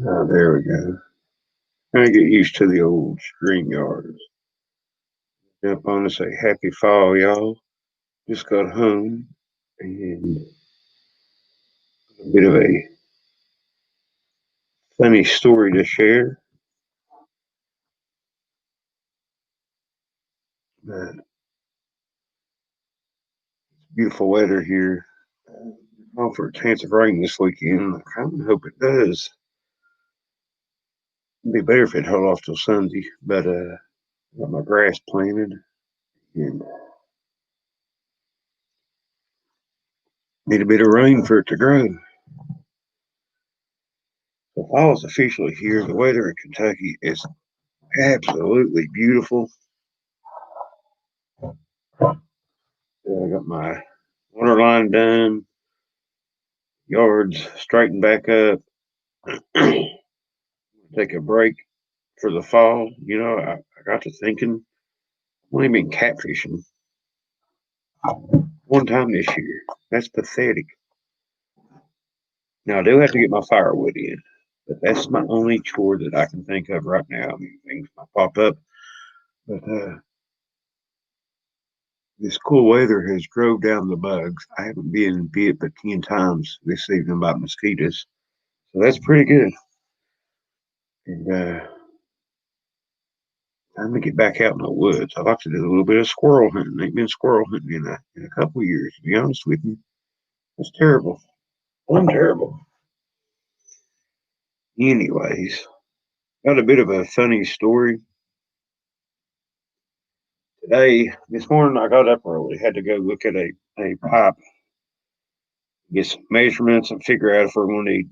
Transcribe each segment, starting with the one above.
There we go. Trying to get used to the old string yards. Jump on and say happy fall, y'all. Just got home and a bit of a funny story to share. Uh, Beautiful weather here. Call for a chance of rain this weekend. I kind of hope it does. It'd be better if it held off till Sunday, but got my grass planted and need a bit of rain for it to grow. The fall is officially here. The weather in Kentucky is absolutely beautiful. I got my water line done, yards straightened back up. Take a break for the fall. I got to thinking, I've only been catfishing one time this year. That's pathetic. Now, I do have to get my firewood in, but that's my only chore that I can think of right now. I mean, things might pop up, but this cool weather has drove down the bugs. I haven't been bit but 10 times this evening by mosquitoes, so that's pretty good. And time to get back out in the woods. I like to do a little bit of squirrel hunting. Ain't been squirrel hunting in a couple of years, to be honest with you. That's terrible. I'm terrible. Anyways, got a bit of a funny story. This morning, I got up early, had to go look at a pipe, get some measurements, and figure out if we're going to need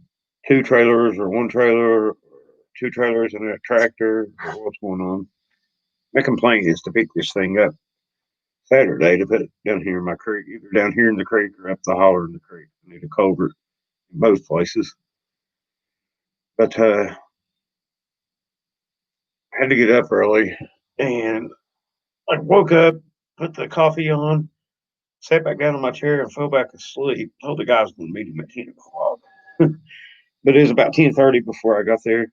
two trailers or one trailer, or two trailers and a tractor, or what's going on. My complaint is to pick this thing up Saturday to put it down here in my creek, either down here in the creek or up the holler in the creek. I need a culvert in both places. But I had to get up early and I woke up, put the coffee on, sat back down in my chair and fell back asleep. Told the guy I was going to meet him at 10 o'clock. But it was about 10:30 before I got there.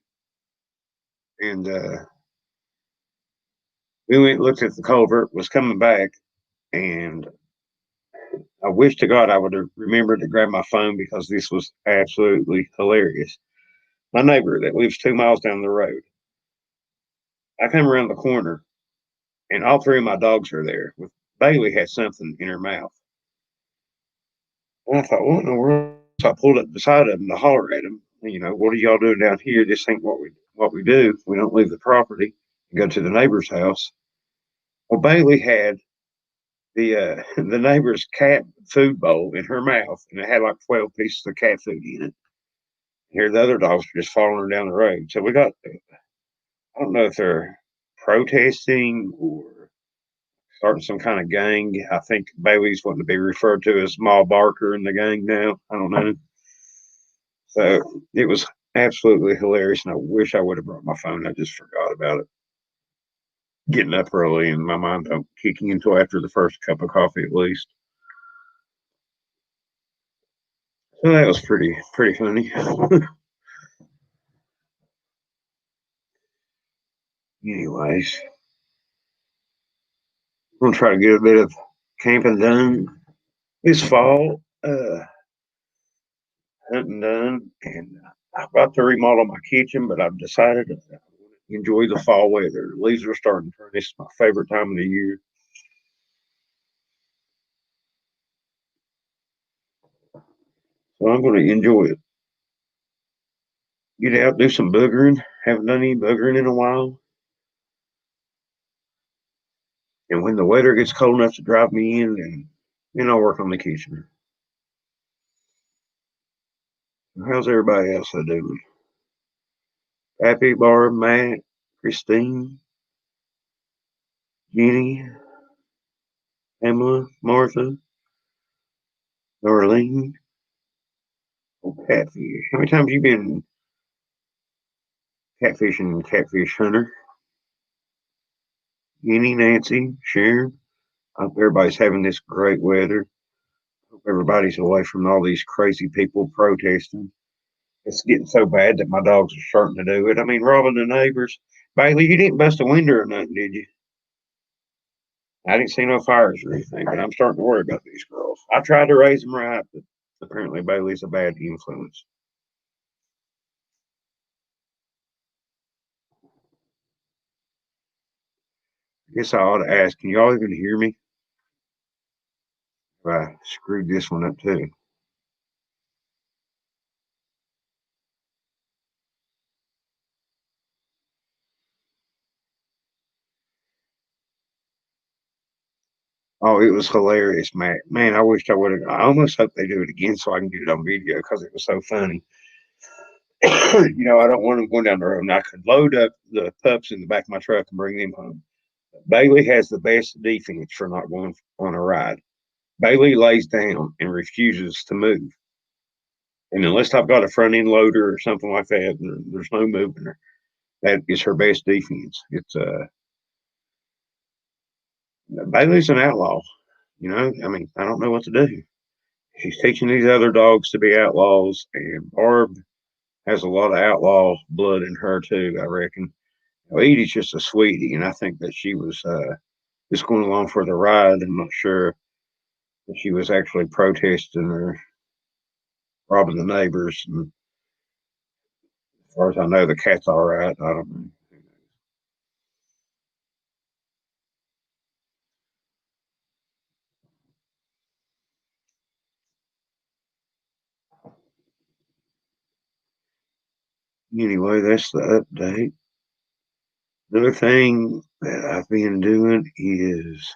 And we went and looked at the culvert, was coming back, and I wish to God I would have remembered to grab my phone because this was absolutely hilarious. My neighbor that lives 2 miles down the road, I come around the corner and all three of my dogs are there. With Bailey had something in her mouth. And I thought, what in the world? So I pulled up beside him to holler at him. What are y'all doing down here? This ain't what we do. We don't leave the property and go to the neighbor's house. Well, Bailey had the neighbor's cat food bowl in her mouth, and it had like 12 pieces of cat food in it. Here, the other dogs were just following her down the road. So we got, I don't know if they're protesting or starting some kind of gang. I think Bailey's wanting to be referred to as small Barker in the gang now. I don't know. So it was absolutely hilarious, and I wish I would have brought my phone. I just forgot about it. Getting up early, and my mind don't kick in until after the first cup of coffee, at least. So that was pretty funny. Anyways, I'm gonna try to get a bit of camping done this fall. Hunting done, and I'm about to remodel my kitchen, but I've decided to enjoy the fall weather. The leaves are starting to turn. This is my favorite time of the year. So I'm going to enjoy it. Get out, do some boogering. Haven't done any boogering in a while. And when the weather gets cold enough to drive me in, then I'll work on the kitchen. How's everybody else doing? Happy, Barb, Matt, Christine, Jenny, Pamela, Martha, Darlene, oh, Catfish. How many times you been catfishing Catfish Hunter? Jenny, Nancy, Sharon. I hope everybody's having this great weather. Hope everybody's away from all these crazy people protesting. It's getting so bad that my dogs are starting to do it. I mean, robbing the neighbors. Bailey, you didn't bust a window or nothing, did you? I didn't see no fires or anything, but I'm starting to worry about these girls. I tried to raise them right, but apparently Bailey's a bad influence. I guess I ought to ask, can y'all even hear me? I screwed this one up too. Oh, it was hilarious, Matt. Man, I wished I would have. I almost hope they do it again so I can get it on video because it was so funny. I don't want them going down the road, and I could load up the pups in the back of my truck and bring them home. Bailey has the best defense for not going on a ride. Bailey lays down and refuses to move. And unless I've got a front end loader or something like that, there's no moving her. That is her best defense. It's Bailey's an outlaw. I mean, I don't know what to do. She's teaching these other dogs to be outlaws, and Barb has a lot of outlaw blood in her too. I reckon. Edie's just a sweetie, and I think that she was just going along for the ride. I'm not sure that she was actually protesting or robbing the neighbors. And as far as I know, the cat's all right. I don't know. Anyway, that's the update. Another thing that I've been doing is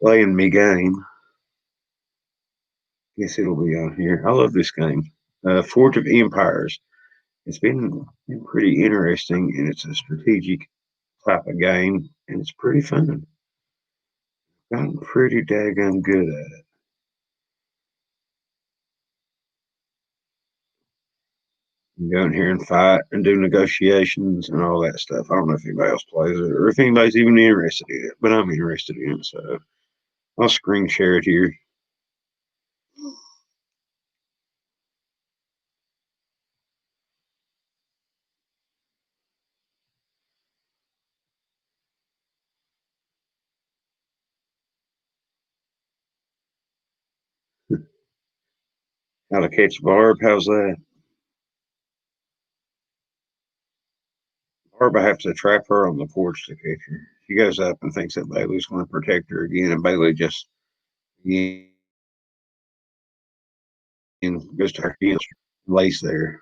playing me game. Guess it'll be on here. I love this game. Forge of Empires. It's been pretty interesting, and it's a strategic type of game, and it's pretty fun. Gotten pretty daggone good at it. You go in here and fight and do negotiations and all that stuff. I don't know if anybody else plays it or if anybody's even interested in it, but I'm interested in it, so I'll screen share it here. How to catch Barb? How's that? Barb, I have to trap her on the porch to catch her. She goes up and thinks that Bailey's going to protect her again, and Bailey just again goes to her against her, lays there.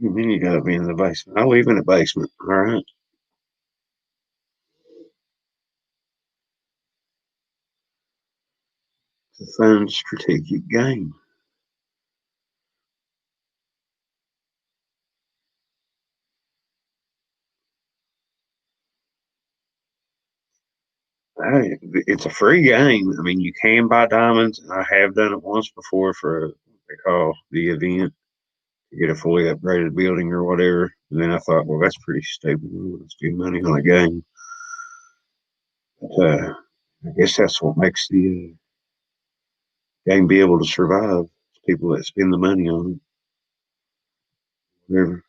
And then you got to be in the basement. I live in the basement, all right? It's a fun strategic game. It's a free game. I mean, you can buy diamonds, and I have done it once before for what they call the event to get a fully upgraded building or whatever. And then I thought, well, that's pretty stupid. Let's do money on a game. But I guess that's what makes the game be able to survive. It's people that spend the money on it. They're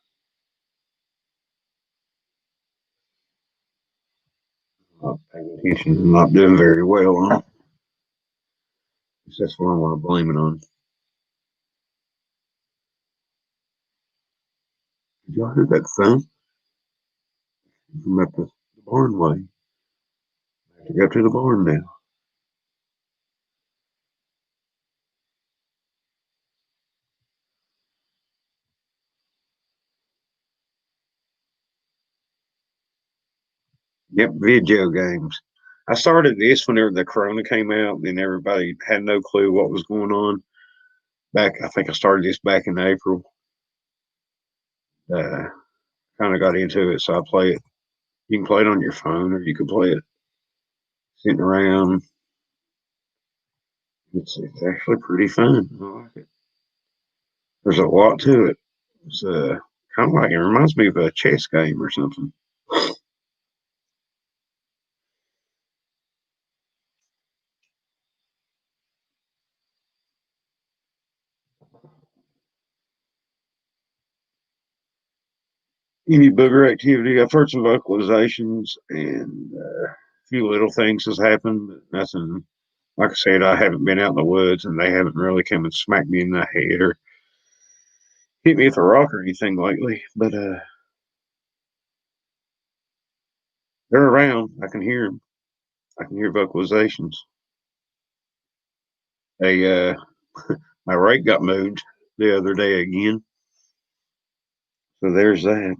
not paying attention and not doing very well on it. That's what I want to blame it on. Did y'all hear that thump from up the barn way? I have to go to the barn now. Yep, video games. I started this whenever the Corona came out, and everybody had no clue what was going on. I think I started this back in April. Uh, kind of got into it, so I play it. You can play it on your phone, or you can play it sitting around. It's actually pretty fun. I like it. There's a lot to it. It's kind of like it reminds me of a chess game or something. Any booger activity? I've heard some vocalizations and a few little things has happened, but nothing. Like I said, I haven't been out in the woods and they haven't really come and smacked me in the head or hit me with a rock or anything lately. But they're around. I can hear them. I can hear vocalizations. They my rake got moved the other day again. So there's that.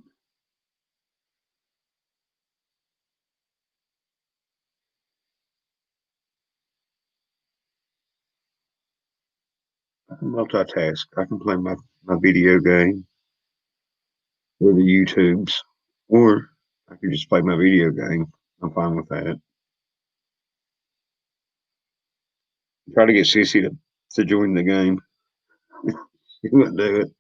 I can multitask. I can play my video game or the YouTubes, or I could just play my video game. I'm fine with that. Try to get Sissy to join the game. She wouldn't do it.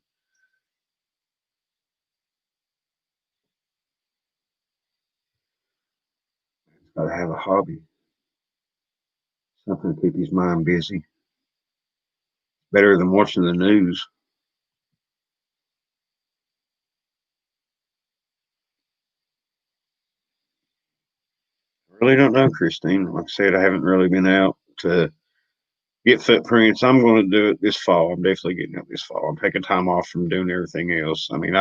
He's got to have a hobby, something to keep his mind busy. Better than watching the news. I really don't know, Christine. Like I said, I haven't really been out to get footprints. I'm going to do it this fall. I'm definitely getting out this fall. I'm taking time off from doing everything else. I mean,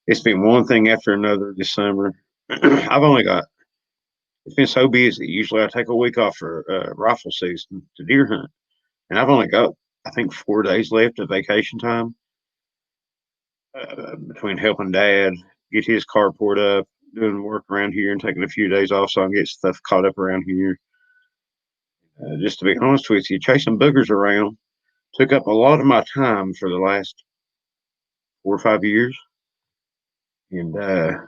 it's been one thing after another this summer. I've only got it's been so busy. Usually, I take a week off for rifle season to deer hunt, and I've only got I think 4 days left of vacation time between helping Dad get his carport up, doing work around here, and taking a few days off so I can get stuff caught up around here. Just to be honest with you, chasing boogers around took up a lot of my time for the last 4 or 5 years, and kind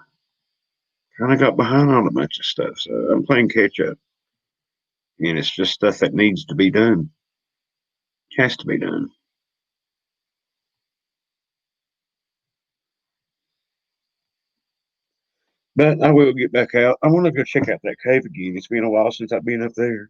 of got behind on a bunch of stuff. So I'm playing catch up, and it's just stuff that needs to be done, has to be done. But I will get back out. I want to go check out that cave again. It's been a while since I've been up there.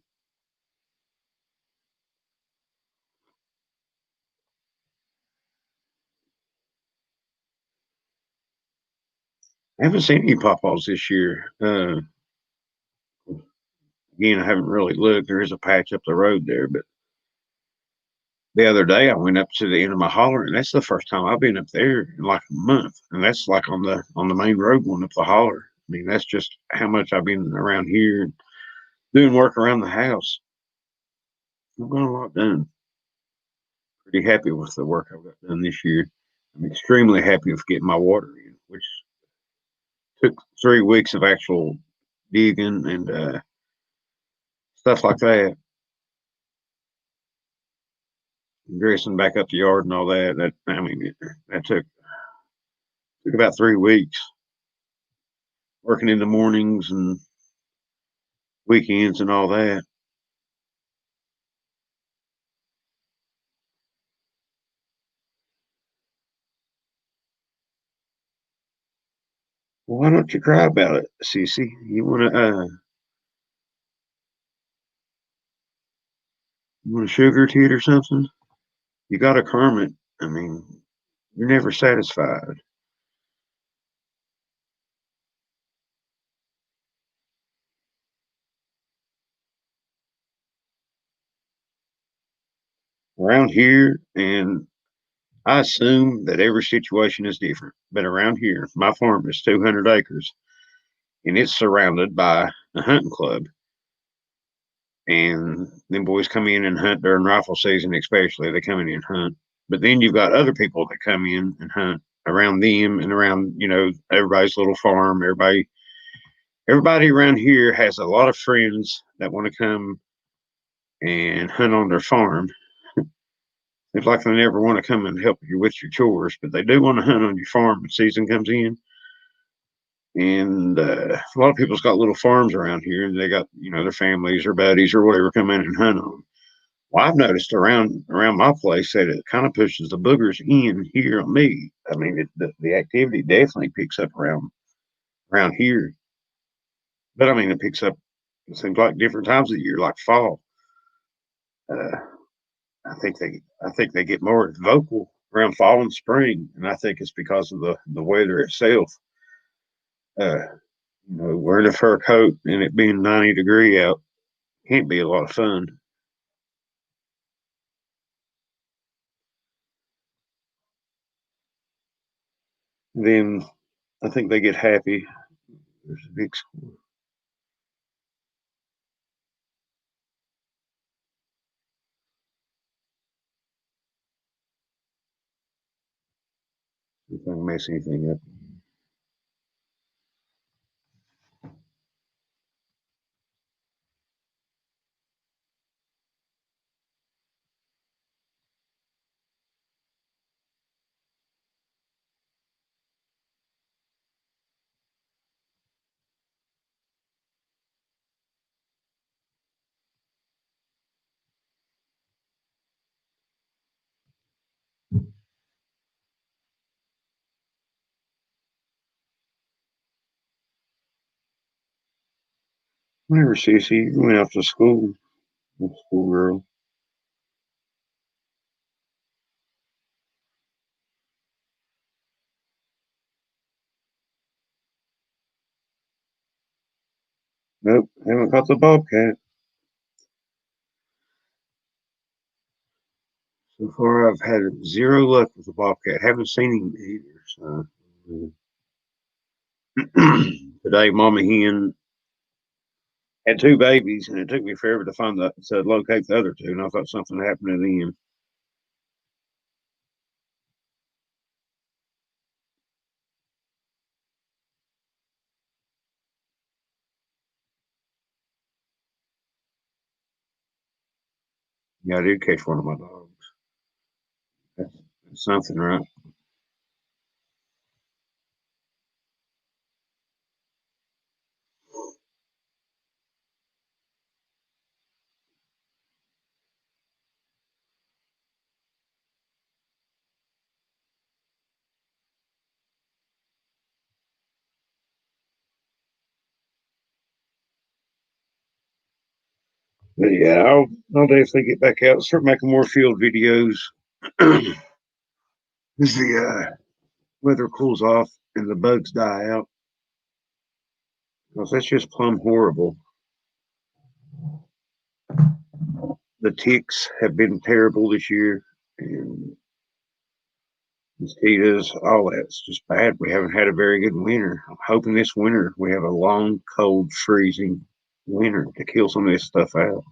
I haven't seen any pawpaws this year. Again, I haven't really looked. There is a patch up the road there, but the other day I went up to the end of my holler, and that's the first time I've been up there in like a month. And that's like on the main road going up the holler. I mean, that's just how much I've been around here doing work around the house. I've got a lot done. Pretty happy with the work I've got done this year. I'm extremely happy with getting my water in, which took 3 weeks of actual digging and stuff like that, dressing back up the yard and all that. That I mean, that took about 3 weeks, working in the mornings and weekends and all that. Well, why don't you cry about it, Cece? You want a sugar tit or something? You got a Kermit. I mean, you're never satisfied. Around here, and I assume that every situation is different. But around here, my farm is 200 acres, and it's surrounded by a hunting club. And them boys come in and hunt during rifle season, especially. They come in and hunt. But then you've got other people that come in and hunt around them and around, everybody's little farm. Everybody around here has a lot of friends that want to come and hunt on their farm. It's like they never want to come and help you with your chores, but they do want to hunt on your farm when season comes in. And a lot of people's got little farms around here, and they got their families or buddies or whatever come in and hunt on them. Well, I've noticed around my place that it kind of pushes the boogers in here on me. I mean, the activity definitely picks up around here, but I mean, it picks up. It seems like different times of the year, like fall. Uh, I think they get more vocal around fall and spring, and I think it's because of the weather itself. Uh, wearing a fur coat and it being 90-degree out can't be a lot of fun. Then I think they get happy. There's a big score. If I mess anything up. Whenever Sissy went off to school, schoolgirl. Nope, haven't caught the bobcat. So far, I've had zero luck with the bobcat. Haven't seen him either. So today, Mama Hen had two babies, and it took me forever to locate the other two. And I thought something happened to them. Yeah, I did catch one of my dogs. That's, that's something, right? But yeah, I'll definitely get back out, start making more field videos. As the weather cools off and the bugs die out, because that's just plumb horrible. The ticks have been terrible this year, and mosquitoes, all that's just bad. We haven't had a very good winter. I'm hoping this winter we have a long, cold, freezing winter to kill some of this stuff out.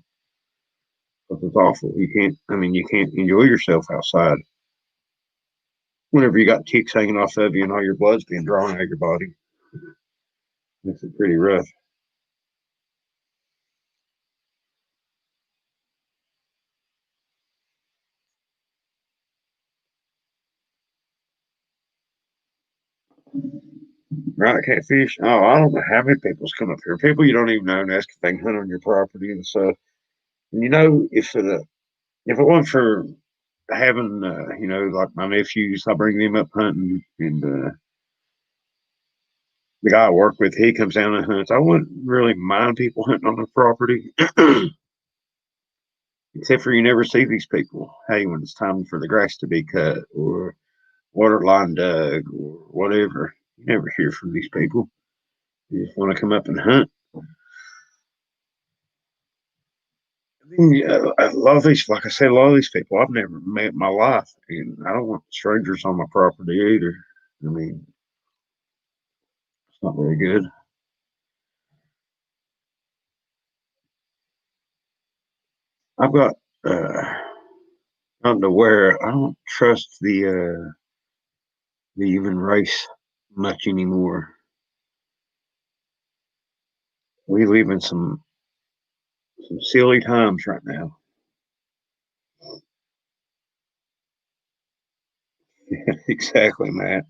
Because it's awful. You can't enjoy yourself outside whenever you got ticks hanging off of you and all your blood's being drawn out of your body. Makes it pretty rough. Right, catfish. Oh, I don't know how many people's come up here. People you don't even know and ask if they can hunt on your property and stuff. And if it wasn't for having like my nephews, I bring them up hunting, and the guy I work with, he comes down and hunts. I wouldn't really mind people hunting on the property, except for you never see these people. Hey, when it's time for the grass to be cut or water line dug or whatever, you never hear from these people. You just want to come up and hunt. Yeah, a lot of these, like I said, a lot of these people I've never met in my life, and I don't want strangers on my property either. I mean, it's not very good. I've got not to where I don't trust the human race much anymore. We live in some silly times right now. Exactly, Matt.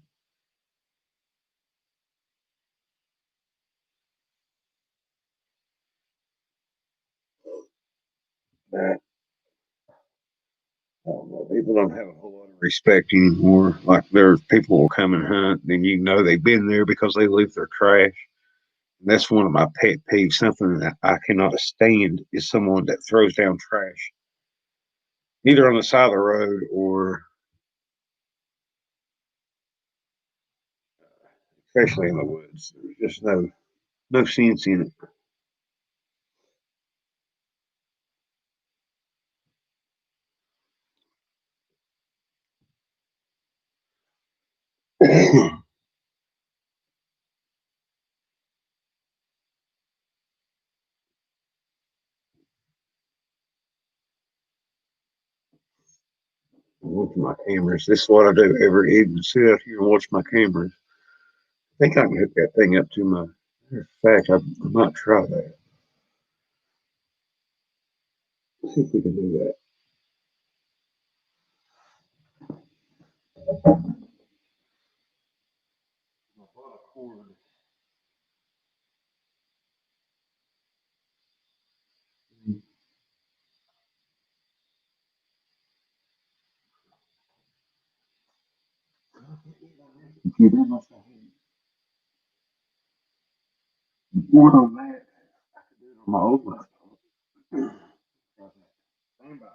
People don't have a whole lot of respect anymore. Like there's people will come and hunt, and you know they've been there because they leave their trash. And that's one of my pet peeves. Something that I cannot stand is someone that throws down trash, either on the side of the road or especially in the woods. There's just no sense in it. Watch my cameras. This is what I do every evening. Sit out here and watch my cameras. I think I can hook that thing up to my. In fact, I might try that. See if we can do that. Computer must have board on that. On my old laptop. Stand by.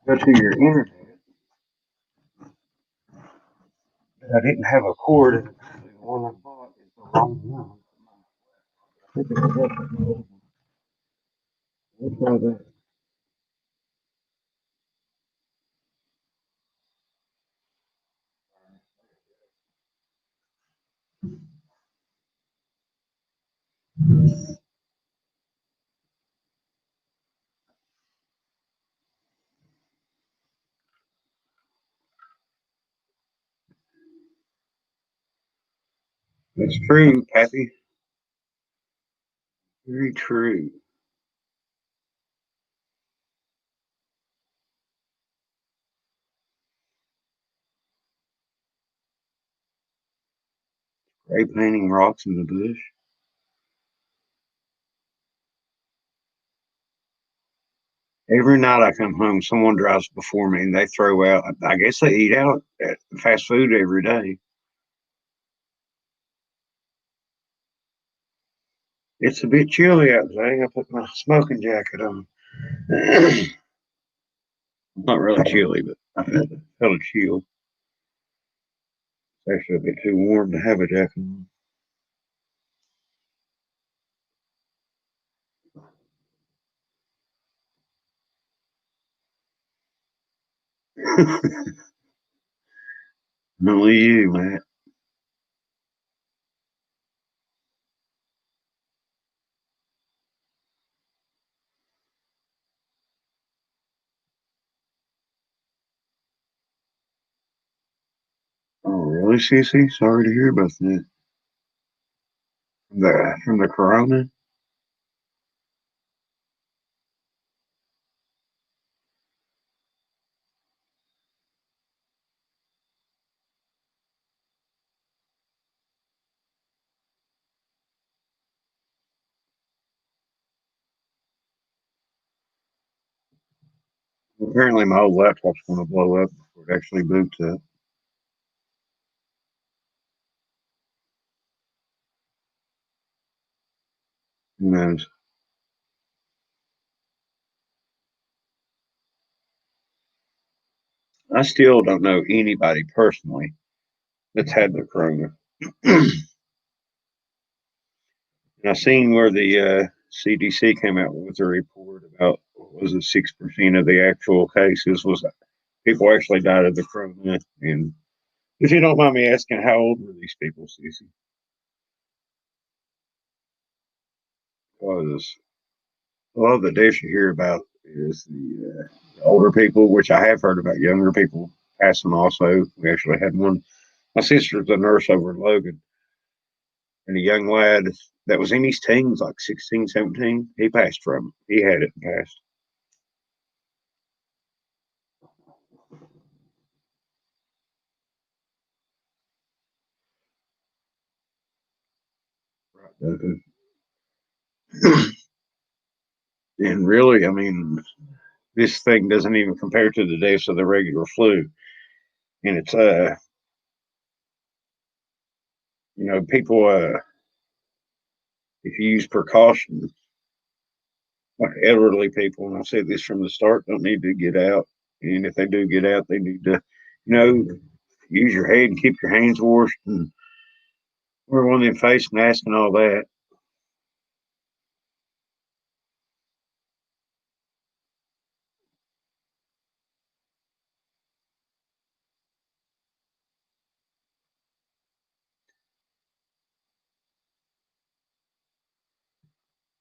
Go to your internet. I didn't have a cord. The one I bought is the wrong one. I think it's that. We'll try that. That's true, Kathy. Very true. Spray painting rocks in the bush. Every night I come home, someone drives before me and they throw out. I guess they eat out at fast food every day. It's a bit chilly out today. I put my smoking jacket on. Not really chilly, but I felt a chill. It's actually a bit too warm to have a jacket on. Only you, man. Oh, really, Cece? Sorry to hear about that. From the corona? Apparently, my old laptop's going to blow up before it actually boots up. Who knows? I still don't know anybody personally that's had the corona. And I seen where the CDC came out with a report about what was it 6% of the actual cases was people actually died of the corona. And if you don't mind me asking, how old were these people, Cece? Because a lot of the deaths you hear about is the older people, which I have heard about younger people passing also. We actually had one. My sister's a nurse over in Logan, and a young lad that was in his teens, like 16, 17, he passed from it. He had it and passed. Uh, and really, I mean, this thing doesn't even compare to the deaths of the regular flu. And it's, people, if you use precaution, like elderly people, and I said this from the start, don't need to get out. And if they do get out, they need to, you know, use your head and keep your hands washed and wear one of them face masks and all that.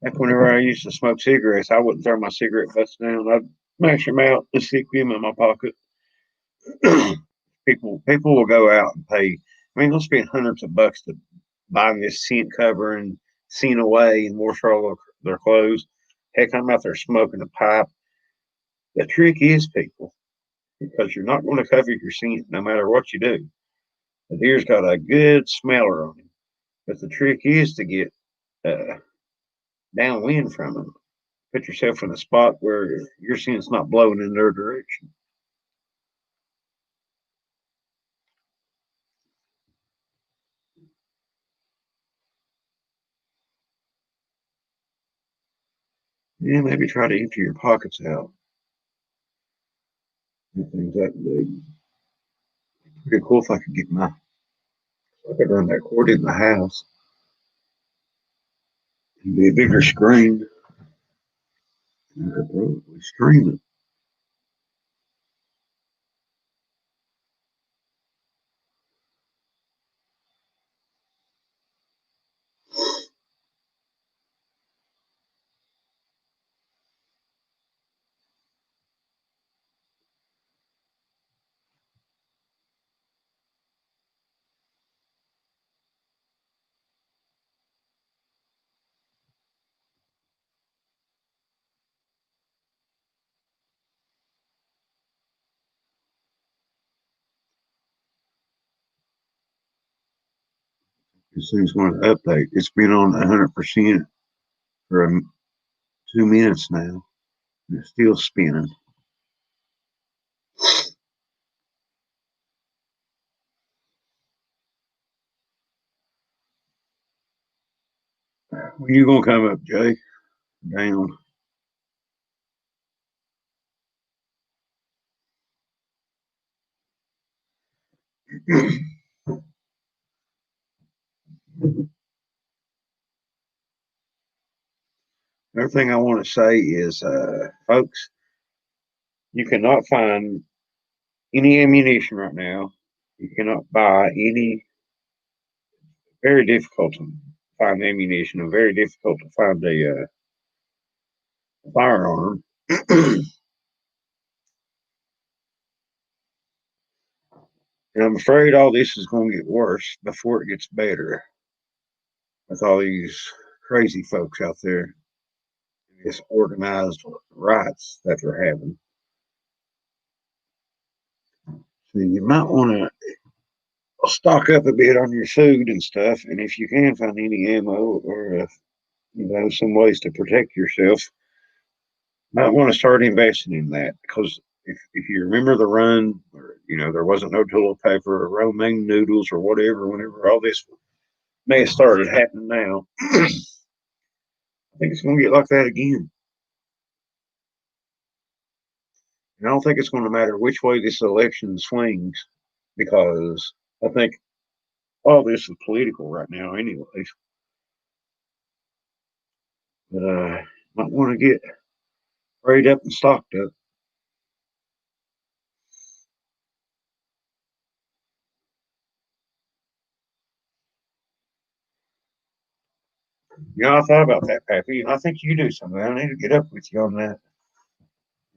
Like whenever I used to smoke cigarettes, I wouldn't throw my cigarette butts down. I'd mash them out and stick them in my pocket. People will go out and pay. I mean, they'll spend hundreds of bucks to buying this scent cover and scent away and wash all their clothes. Heck, I'm out there smoking a pipe. The trick is, people, because you're not going to cover your scent no matter what you do. The deer's got a good smeller on him, but the trick is to get uh, downwind from them. Put yourself in a spot where your scent's not blowing in their direction. Yeah, maybe try to empty your pockets out and things that big. Pretty cool if I could get I could run that cord in the house and be a bigger screen. I could probably stream it. This thing's going to update. It's been on 100% for 2 minutes now. And it's still spinning. When you gonna come up, Jay? Down. Everything I want to say is, folks, you cannot find any ammunition right now. You cannot buy any. Very difficult to find ammunition and very difficult to find a firearm. And I'm afraid all this is going to get worse before it gets better with all these crazy folks out there, this organized riots that they're having. So you might want to stock up a bit on your food and stuff. And if you can find any ammo or some ways to protect yourself, might want to start investing in that because if you remember the run, or there wasn't no toilet paper or romaine noodles or whatever. Whenever all this may have started happening now, I think it's going to get like that again. And I don't think it's going to matter which way this election swings because I think all this is political right now, anyways. But might want to get prayed up and stocked up. I thought about that, Pappy. I think you do something. I need to get up with you on that.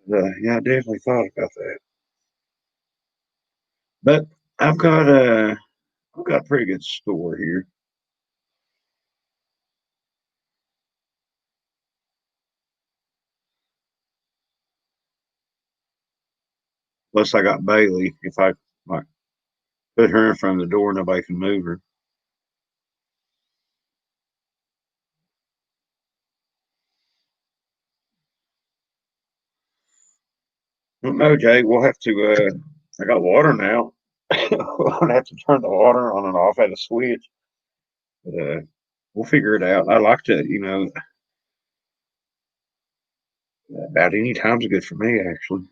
Yeah, I definitely thought about that. But I've got a I've got a pretty good store here. Plus, I got Bailey. If I like put her in front of the door, nobody can move her. Well, no, Jay, we'll have to. I got water now. We'll have to turn the water on and off at a switch. But, we'll figure it out. I like to, about any time's good for me, actually.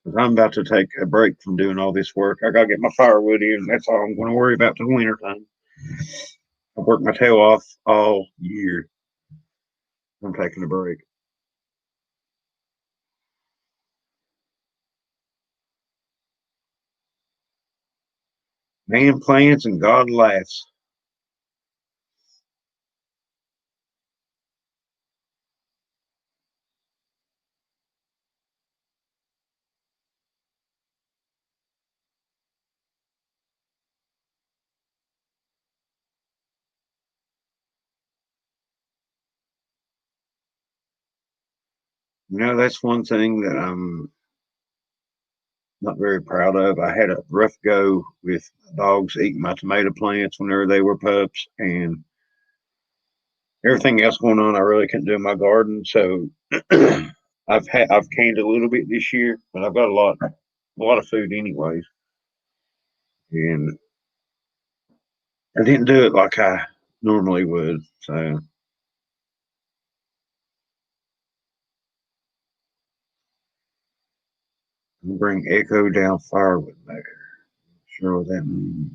'Cause I'm about to take a break from doing all this work. I got to get my firewood in. That's all I'm going to worry about till winter time. I've worked my tail off all year. I'm taking a break. Man plans and God laughs. That's one thing that I'm not very proud of. I had a rough go with dogs eating my tomato plants whenever they were pups, and everything else going on. I really couldn't do in my garden, so I've canned a little bit this year, but I've got a lot of food anyways, and I didn't do it like I normally would. So I'm gonna bring Echo down firewood back. Sure what that means.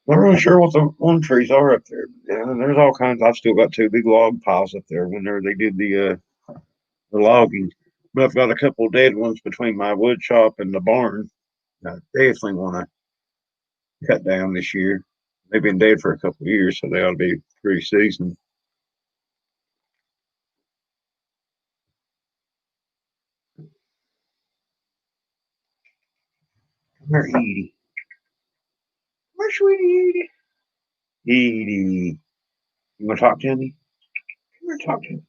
Not really sure what the one trees are up there. Yeah, there's all kinds. I've still got two big log piles up there whenever they did the logging. But I've got a couple of dead ones between my wood shop and the barn. I definitely want to cut down this year. They've been dead for a couple of years, so they ought to be pretty seasoned. Come here, Edie. Come here, sweetie Edie. Edie. You want to talk to me? Come here, talk to me.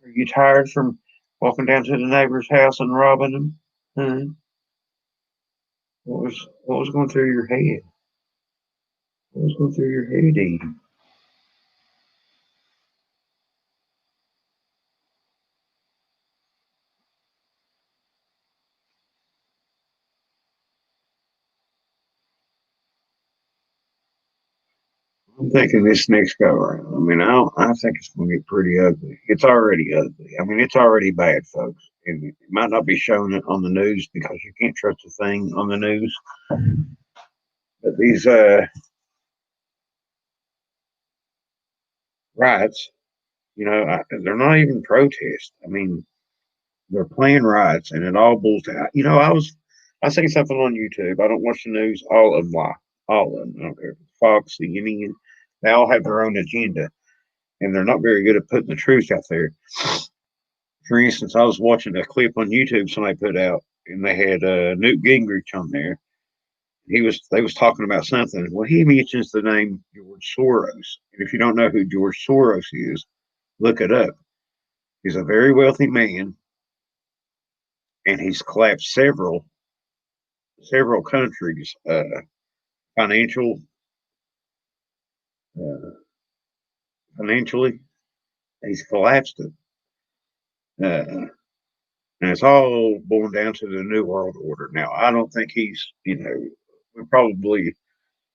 Are you tired from walking down to the neighbor's house and robbing them? Huh? What was going through your head? What was going through your head, Edie? I'm thinking this next go around. I mean, I think it's going to get pretty ugly. It's already ugly. I mean, it's already bad, folks. And it might not be showing it on the news because you can't trust a thing on the news. But these riots, they're not even protests. I mean, they're playing riots, and it all boils down. I see something on YouTube. I don't watch the news. All of them lie. All of them. I don't care if it's Fox, CNN. They all have their own agenda, and they're not very good at putting the truth out there. For instance, I was watching a clip on YouTube somebody put out, and they had Newt Gingrich on there. They was talking about something. Well, he mentions the name George Soros, and if you don't know who George Soros is, look it up. He's a very wealthy man, and he's collapsed several countries financial uh, financially. He's collapsed it, and it's all born down to the New World Order. Now, I don't think we probably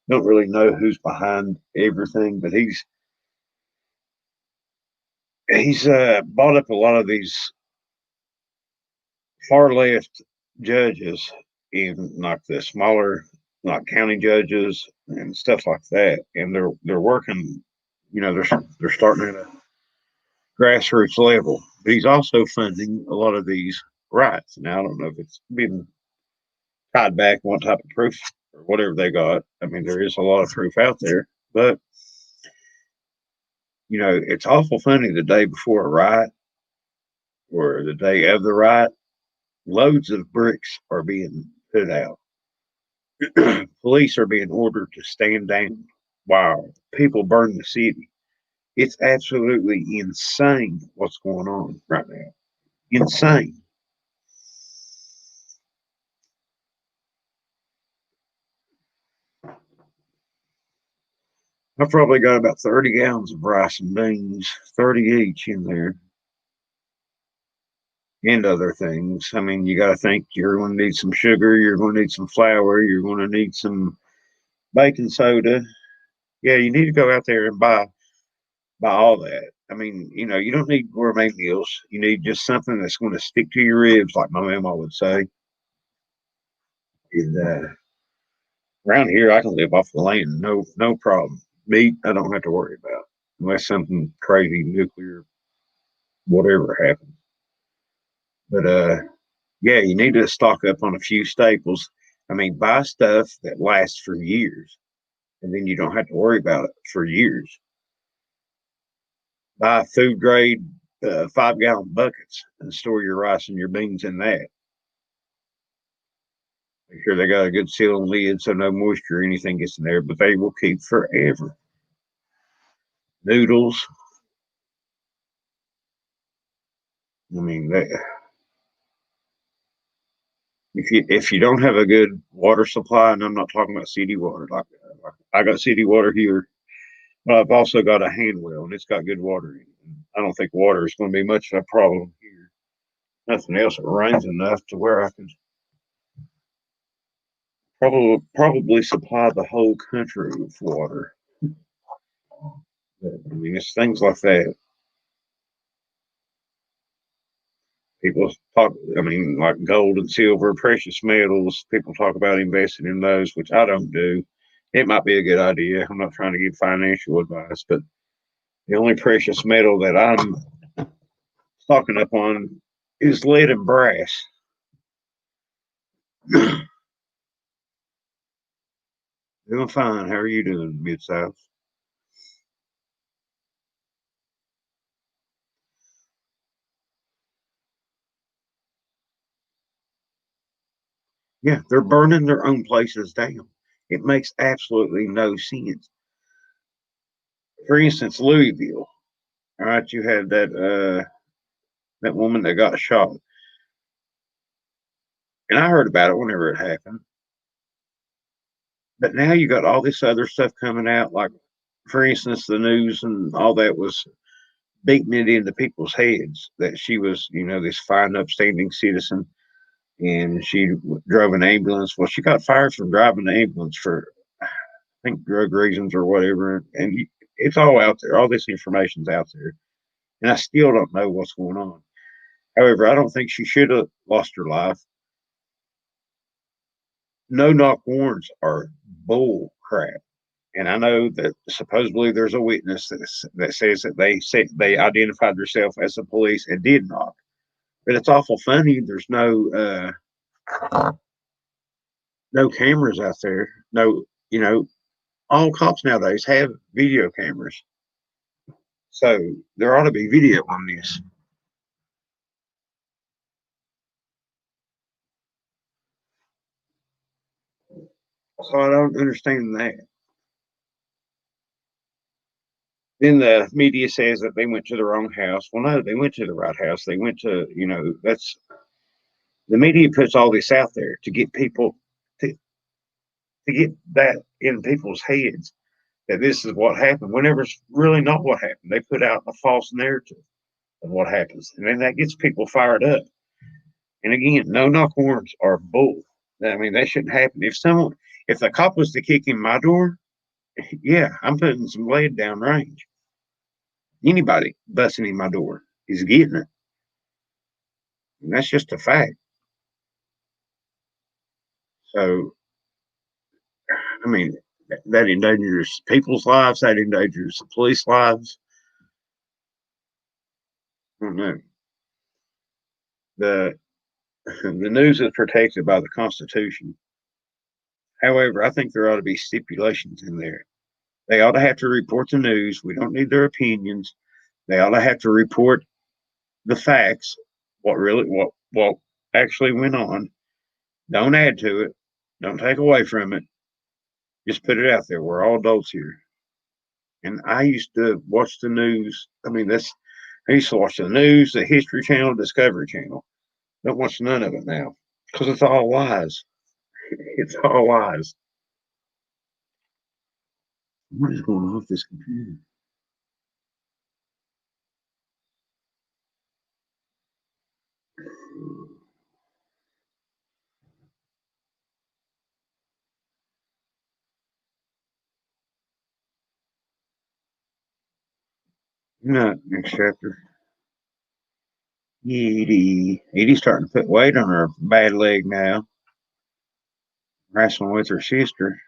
don't really know who's behind everything, but he's bought up a lot of these far left judges in like the smaller like county judges and stuff like that, and they're working. They're starting at a grassroots level, but he's also funding a lot of these rights. Now I don't know if it's been tied back one type of proof or whatever they got. I mean, there is a lot of truth out there, but it's awful funny the day before a riot or the day of the riot, loads of bricks are being put out. Police are being ordered to stand down while people burn the city. It's absolutely insane what's going on right now. Insane. I've probably got about 30 gallons of rice and beans, 30 each in there, and other things. I mean, you got to think you're going to need some sugar, you're going to need some flour, you're going to need some baking soda. Yeah, you need to go out there and buy all that. I mean, you don't need gourmet meals. You need just something that's going to stick to your ribs, like my mama would say. And around here, I can live off the land, no problem. Meat, I don't have to worry about unless something crazy nuclear, whatever happens. But yeah, you need to stock up on a few staples. I mean, buy stuff that lasts for years, and then you don't have to worry about it for years. Buy food grade 5-gallon buckets and store your rice and your beans in that. Make sure they got a good sealing lid so no moisture or anything gets in there, but they will keep forever. Noodles. I mean, if you don't have a good water supply, and I'm not talking about city water, like I got city water here, but I've also got a hand well, and it's got good water in it. I don't think water is going to be much of a problem here. Nothing else. It rains enough to where I can probably supply the whole country with water. But, I mean, it's things like that. People talk, I mean, like gold and silver, precious metals. People talk about investing in those, which I don't do. It might be a good idea. I'm not trying to give financial advice, but the only precious metal that I'm stocking up on is lead and brass. Doing fine. How are you doing, Mid South? Yeah, they're burning their own places down. It makes absolutely no sense. For instance, Louisville. All right, you had that woman that got shot, and I heard about it whenever it happened. But now you got all this other stuff coming out, like for instance, the news and all that was beating it into people's heads that she was, this fine, upstanding citizen, and she drove an ambulance. Well, she got fired from driving the ambulance for, I think, drug reasons or whatever. And it's all out there. All this information's out there, and I still don't know what's going on. However, I don't think she should have lost her life. No knock warrants are bull crap. And I know that supposedly there's a witness that says that they identified themselves as the police and did knock. But it's awful funny. There's no cameras out there. No, all cops nowadays have video cameras, so there ought to be video on this. So I don't understand that. Then the media says that they went to the wrong house. Well, no, they went to the right house. They went to, that's the media puts all this out there to get people to get that in people's heads that this is what happened, whenever it's really not what happened. They put out a false narrative of what happens, and then that gets people fired up. And again, no knock warrants are bull. I mean, that shouldn't happen. If the cop was to kick in my door, yeah, I'm putting some lead down range. Anybody busting in my door is getting it. And that's just a fact. So, I mean, that endangers people's lives. That endangers the police lives. I don't know. The the news is protected by the Constitution. However, I think there ought to be stipulations in there. They ought to have to report the news. We don't need their opinions. They ought to have to report the facts, what actually went on. Don't add to it. Don't take away from it. Just put it out there. We're all adults here. And I used to watch the news. I used to watch the news, the History Channel, Discovery Channel. Don't watch none of it now because it's all lies. It's all lies. What is going on with this computer? Not next chapter. Edie's starting to put weight on her bad leg now. Wrestling with her sister.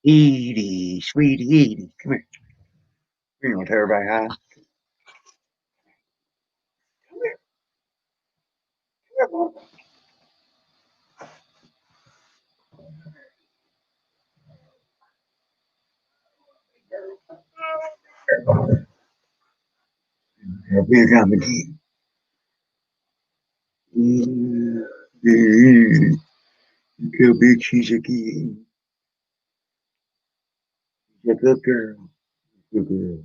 Edie, sweetie Edie, come here. You want to tell everybody hi? Here come again. Look how big she's again. She's a good girl. Good girl.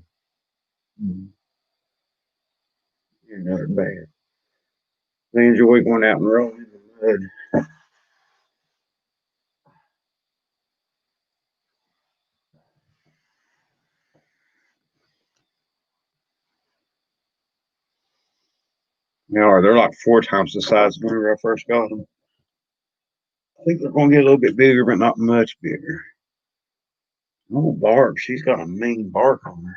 Mm, you're not bad. They enjoy going out and rolling in the mud. Now, they're like 4 times the size of when I first got them. I think they're going to get a little bit bigger, but not much bigger. Oh, bark. She's got a mean bark on her.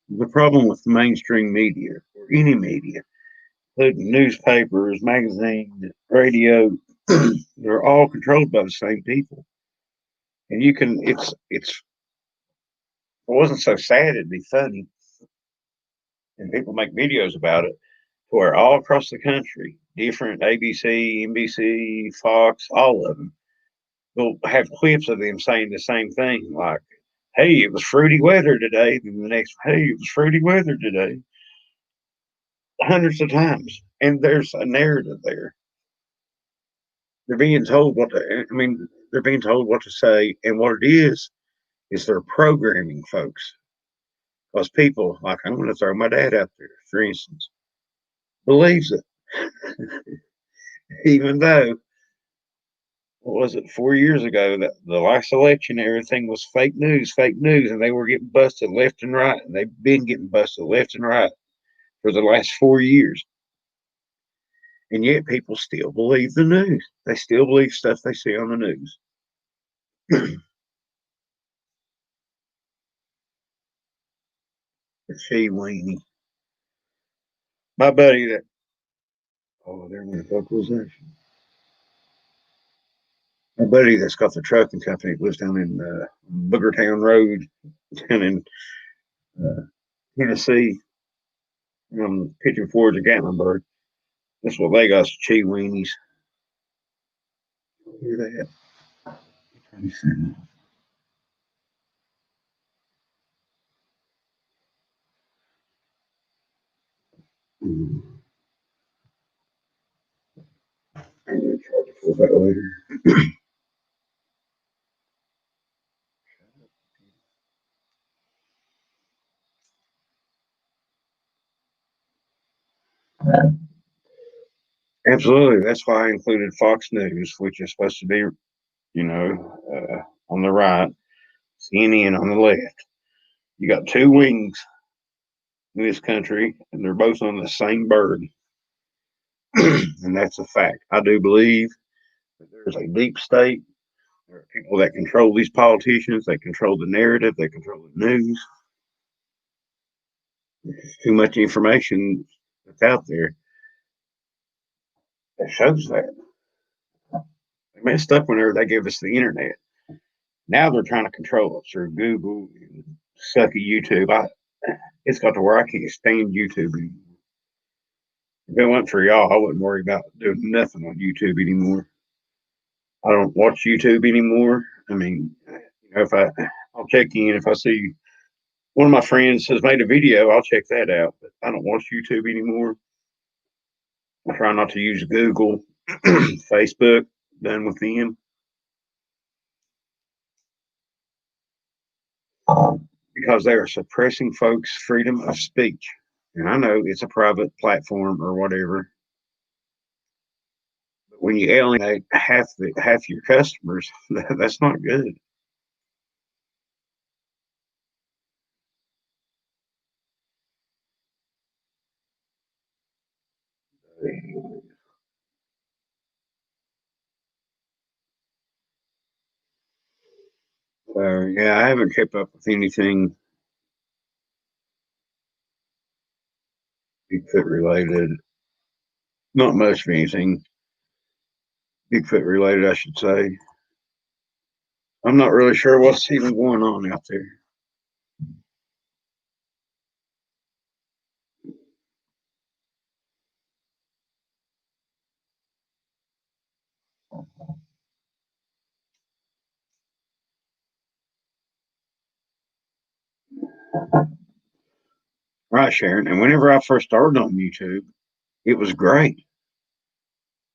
The problem with the mainstream media, or any media, including newspapers, magazines, radio, they're all controlled by the same people. And you can, it's, if it wasn't so sad, it'd be funny. And people make videos about it where all across the country, different ABC, NBC, Fox, all of them, will have clips of them saying the same thing, like, hey, it was fruity weather today. Then the next, hey, it was fruity weather today. Hundreds of times. And there's a narrative there. They're being told they're being told what to say. And what it is they're programming folks. Because people, like, I'm going to throw my dad out there, for instance, believes it. Even though, what was it, 4 years ago, that the last election, everything was fake news, and they were getting busted left and right. And they've been getting busted left and right for the last 4 years. And yet people still believe the news. They still believe stuff they see on the news. She weenie. My buddy that, oh, they're in vocalization. My buddy that's got the trucking company lives down in Boogertown Road down in uh, Tennessee, Pigeon Forge and Gatlinburg. That's what they got, chi weenies. Hear that? Mm. I'm going to try to pull that later. Absolutely. That's why I included Fox News, which is supposed to be, on the right, CNN on the left. You got two wings in this country, and they're both on the same bird. And that's a fact. I do believe that there's a deep state. There are people that control these politicians. They control the narrative. They control the news. There's too much information that's out there that shows that. They messed up whenever they gave us the internet. Now they're trying to control us through Google and sucky YouTube. It's got to where I can't stand YouTube anymore. If it wasn't for y'all, I wouldn't worry about doing nothing on YouTube anymore. I don't watch YouTube anymore. I mean, if I'll check in if I see one of my friends has made a video, I'll check that out. But I don't watch YouTube anymore. I try not to use Google, Facebook, done with them, because they are suppressing folks' freedom of speech. And I know it's a private platform or whatever, but when you alienate half your customers, that's not good. So yeah, I haven't kept up with anything Bigfoot related. Not much of anything Bigfoot related, I should say. I'm not really sure what's even going on out there. Right, Sharon. And whenever I first started on YouTube, it was great.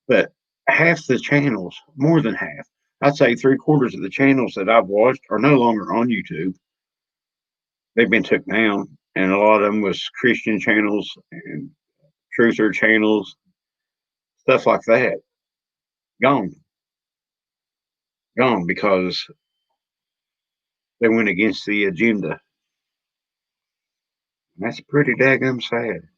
But half the channels, more than half, I'd say three-quarters of the channels that I've watched are no longer on YouTube. They've been took down. And a lot of them was Christian channels and truther channels, stuff like that. Gone. Gone because they went against the agenda. And that's pretty daggum sad.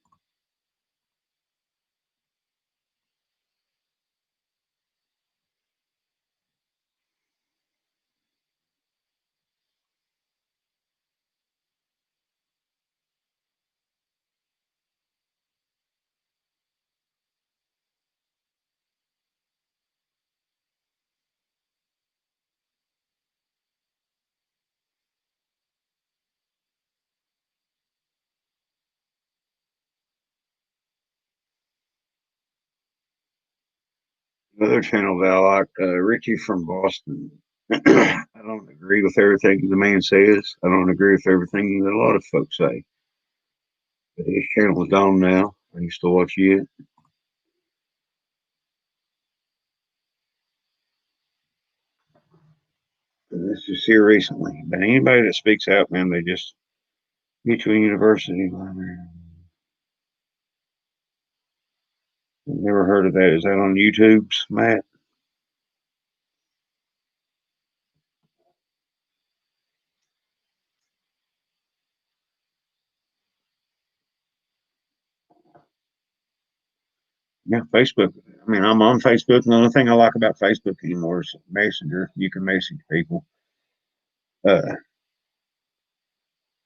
Another channel that I like, Richie from Boston. I don't agree with everything the man says. I don't agree with everything that a lot of folks say. But his channel is gone now. I used to watch it. But this is here recently. But anybody that speaks out, man, they just Mutual University. I've never heard of that. Is that on YouTube's, Matt? Yeah, Facebook. I mean, I'm on Facebook, and the only thing I like about Facebook anymore is Messenger. You can message people. Uh,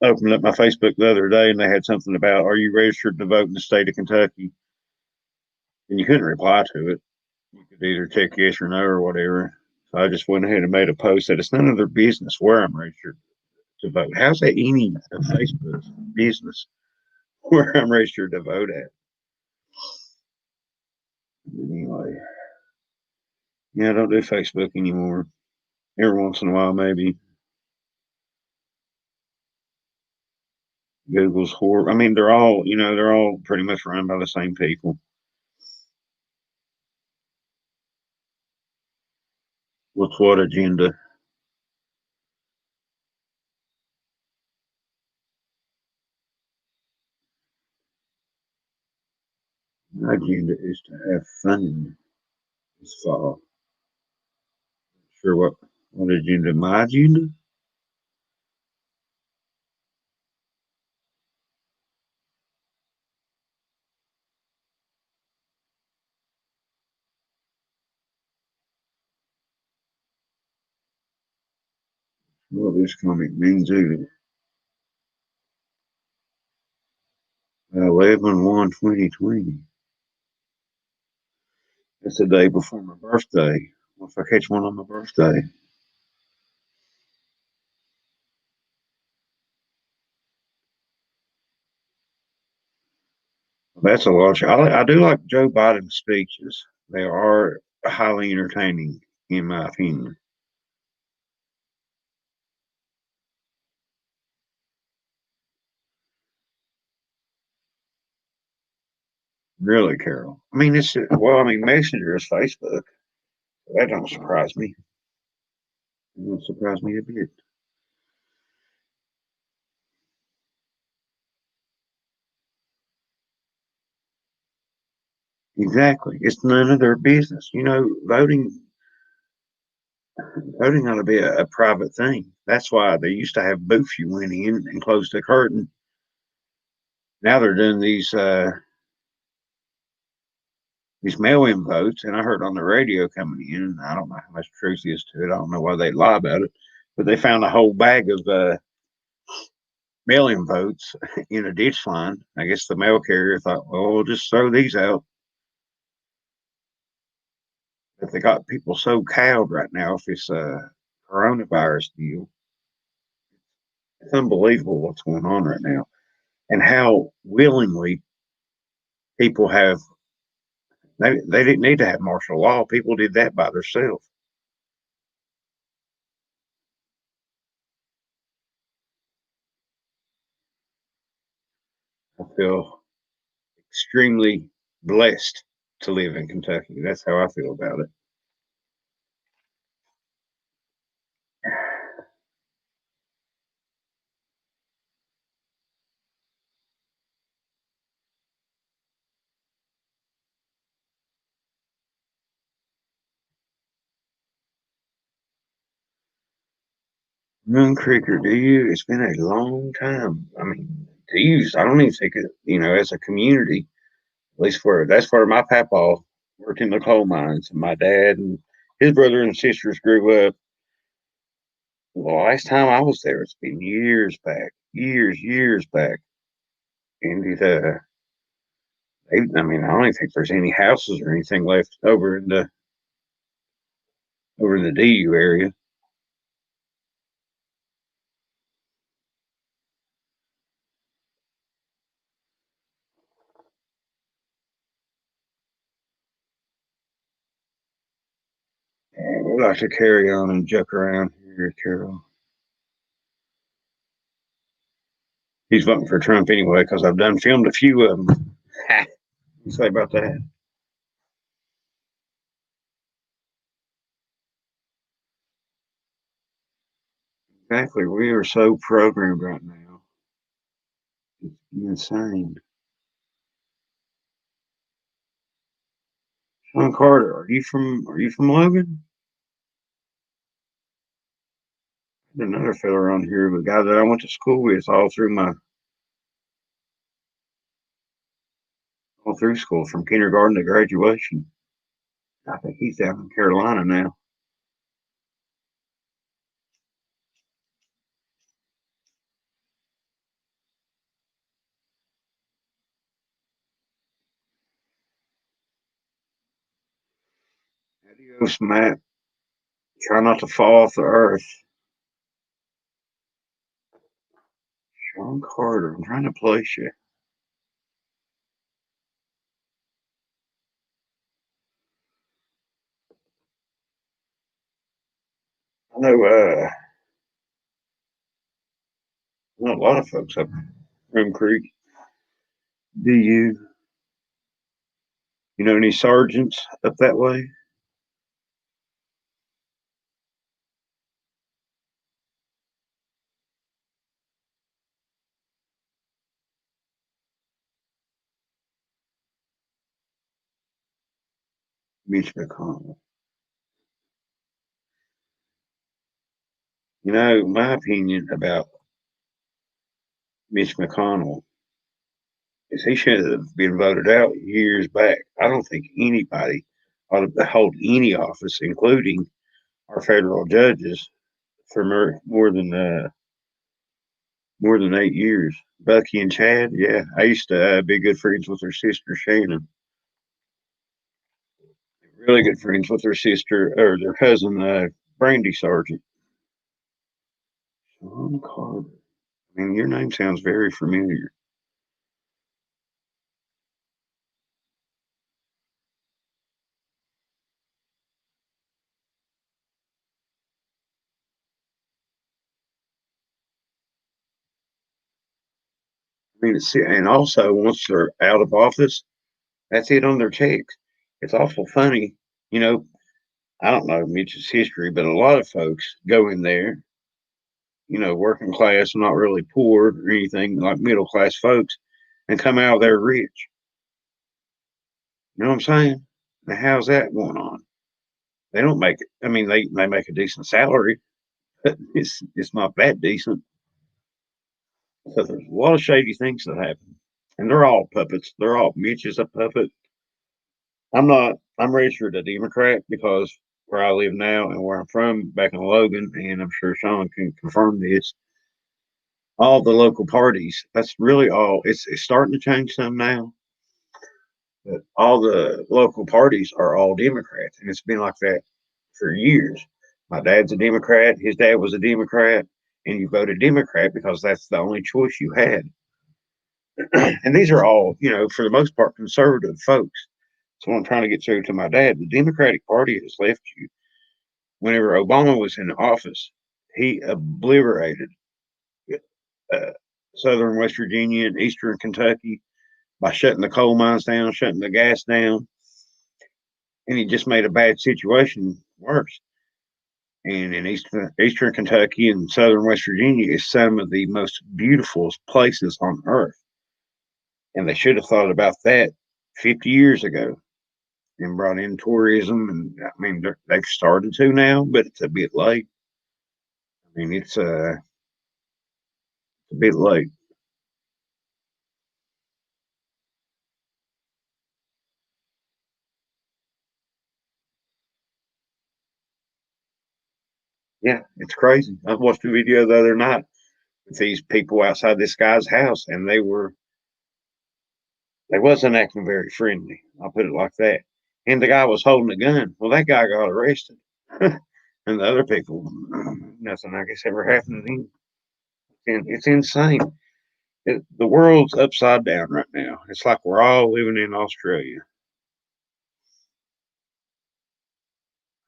Opened up my Facebook the other day, and they had something about, "Are you registered to vote in the state of Kentucky?" And you couldn't reply to it. You could either tick yes or no or whatever. So I just went ahead and made a post that it's none of their business where I'm registered to vote. How's that any of Facebook's business where I'm registered to vote at? Anyway, yeah, I don't do Facebook anymore. Every once in a while, maybe. Google's horrible. I mean, they're all pretty much run by the same people. With what agenda? My agenda is to have fun this fall. Sure, what agenda? My agenda? What this comic means either. 11/1/2020. It's the day before my birthday. What if I catch one on my birthday? That's a lot. I do like Joe Biden's speeches. They are highly entertaining, in my opinion. Really, Carol. I mean, Messenger is Facebook. That don't surprise me. It don't surprise me a bit. Exactly. It's none of their business. Voting ought to be a private thing. That's why they used to have booths you went in and closed the curtain. Now they're doing these mail-in votes, and I heard on the radio coming in, and I don't know how much truth is to it. I don't know why they lie about it, but they found a whole bag of mail-in votes in a ditch line. I guess the mail carrier thought, well, we'll just throw these out. But they got people so cowed right now with this coronavirus deal. It's unbelievable what's going on right now, and how willingly people have. They didn't need to have martial law. People did that by themselves. I feel extremely blessed to live in Kentucky. That's how I feel about it. Moon Creeker, do you? It's been a long time. I mean, do you? I don't even think it. As a community, at least where that's where my papa worked in the coal mines, and my dad and his brother and sisters grew up. The last time I was there, it's been years back, years back, and I mean, I don't even think there's any houses or anything left over in the DU area. We like to carry on and joke around here, Carol. He's voting for Trump anyway because I've done filmed a few of them. Ha! You say about that? Exactly. We are so programmed right now. It's insane. Sean Carter, are you from Logan? There's another fella around here, the guy that I went to school with all through school from kindergarten to graduation. I think he's down in Carolina now. Adios, Matt. Try not to fall off the earth. Sean Carter, I'm trying to place you. I know a lot of folks up Rim Creek. Do you know any sergeants up that way? Mitch McConnell. My opinion about Mitch McConnell is he should have been voted out years back. I don't think anybody ought to hold any office, including our federal judges, for more than 8 years. Bucky and Chad, yeah, I used to be good friends with their sister Shannon. Really good friends with their sister or their cousin Brandy Sargent. Sean Carter. I mean, your name sounds very familiar. I mean, and also once they're out of office, that's it on their checks. It's awful funny, you know. I don't know Mitch's history, but a lot of folks go in there, working class, not really poor or anything, like middle class folks, and come out there rich. You know what I'm saying? Now, how's that going on? They don't make it. I mean, they make a decent salary, but it's not that decent. So there's a lot of shady things that happen, and they're all puppets. They're all Mitch is a puppet. I'm not. I'm registered a Democrat because where I live now and where I'm from, back in Logan, and I'm sure Sean can confirm this. All the local parties. That's really all. It's starting to change some now, but all the local parties are all Democrats, and it's been like that for years. My dad's a Democrat. His dad was a Democrat, and you voted Democrat because that's the only choice you had. And these are all, for the most part, conservative folks. So I'm trying to get through to my dad. The Democratic Party has left you. Whenever Obama was in office, he obliterated uh, southern West Virginia and eastern Kentucky by shutting the coal mines down, shutting the gas down, and he just made a bad situation worse. And in eastern Kentucky and southern West Virginia is some of the most beautiful places on earth. And they should have thought about that 50 years ago and brought in tourism. And I mean, they've started to now, but it's a bit late. I mean, it's a bit late. Yeah, it's crazy. I watched a video the other night with these people outside this guy's house, and they wasn't acting very friendly. I'll put it like that. And the guy was holding a gun. Well, that guy got arrested. And the other people, nothing I guess ever happened to them. It's insane. The world's upside down right now. It's like we're all living in Australia.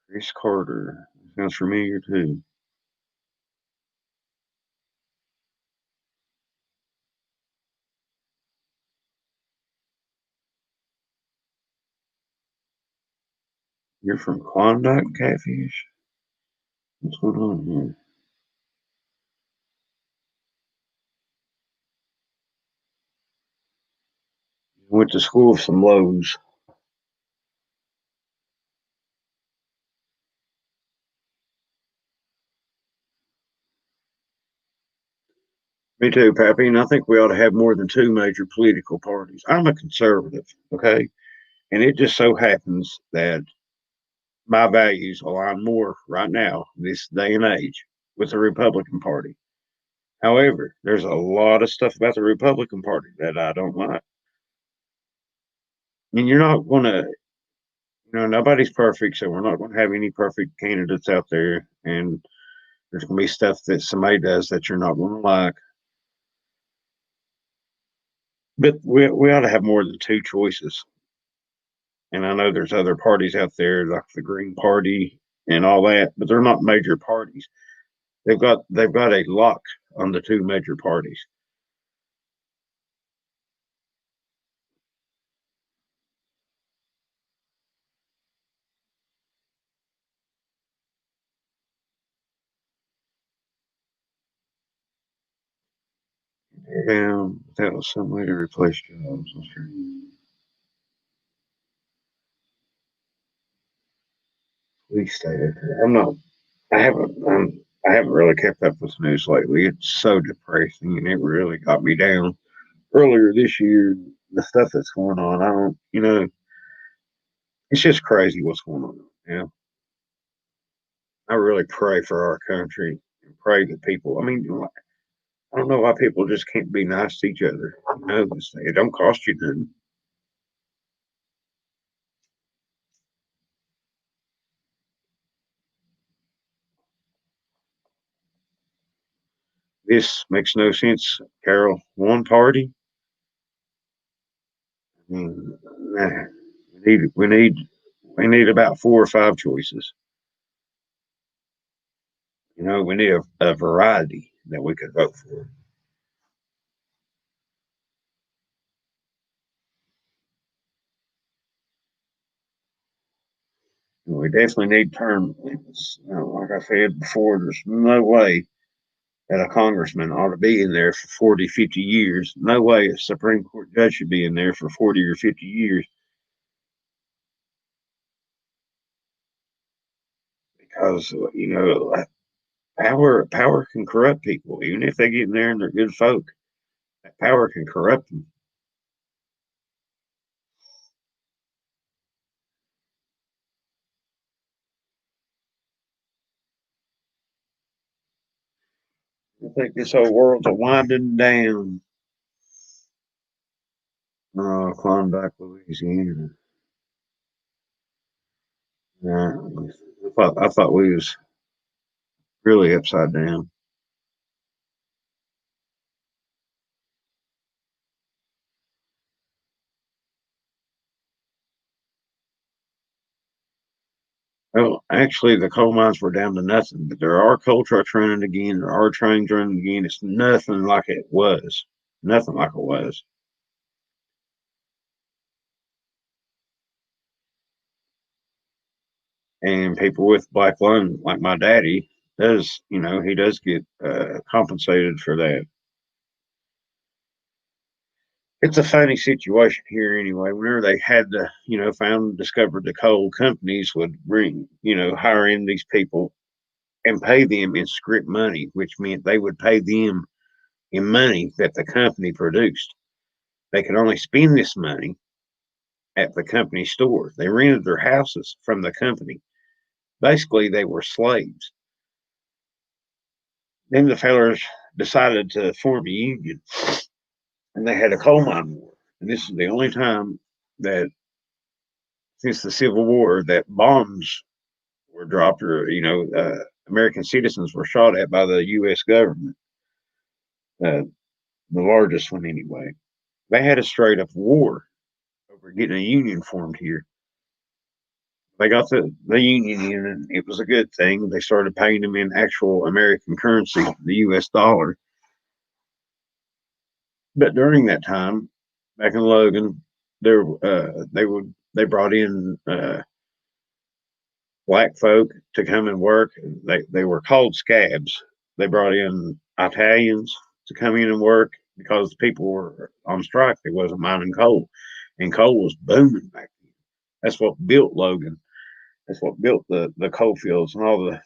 Chris Carter sounds familiar too. You're from Klondike Catfish? What's going on here? Went to school with some lows. Me too, Pappy. And I think we ought to have more than two major political parties. I'm a conservative, okay? And it just so happens that my values align more right now, this day and age, with the Republican Party. However, there's a lot of stuff about the Republican Party that I don't like. I mean, you're not going to, nobody's perfect, so we're not going to have any perfect candidates out there. And there's going to be stuff that somebody does that you're not going to like. But we ought to have more than two choices. And I know there's other parties out there like the Green Party and all that, but they're not major parties. They've got a lock on the two major parties. And that was some way to replace jobs. Police state. I'm not. I haven't. I haven't really kept up with the news lately. It's so depressing, and it really got me down earlier this year. The stuff that's going on, I don't. It's just crazy what's going on. I really pray for our country and pray that people. I mean, I don't know why people just can't be nice to each other. It don't cost you nothing. This makes no sense, Carol. One party. I mean, nah, we need about four or five choices. We need a variety that we could vote for. We definitely need term limits. Like I said before, there's no way that a congressman ought to be in there for 40, 50 years. No way a Supreme Court judge should be in there for 40 or 50 years because, power can corrupt people. Even if they get in there and they're good folk, that power can corrupt them. I think this whole world's a winding down. Klondike, Louisiana. I thought we was really upside down. Well, actually, the coal mines were down to nothing, but there are coal trucks running again. There are trains running again. It's nothing like it was. Nothing like it was. And people with black lung, like my daddy, he does get compensated for that. It's a funny situation here anyway. Whenever they had the, found discovered the coal, companies would hire in these people and pay them in script money, which meant they would pay them in money that the company produced. They could only spend this money at the company stores. They rented their houses from the company. Basically, they were slaves. Then the fellers decided to form a union, and they had a coal mine war. And this is the only time that since the Civil War that bombs were dropped, or American citizens were shot at by the U.S. government. Uh, the largest one anyway. They had a straight up war over getting a union formed here. They got the union in, and it was a good thing. They started paying them in actual American currency, the U.S. dollar. But during that time, back in Logan, they brought in black folk to come and work. They were called scabs. They brought in Italians to come in and work because people were on strike. They wasn't mining coal, and coal was booming back then. That's what built Logan. That's what built the coal fields and all the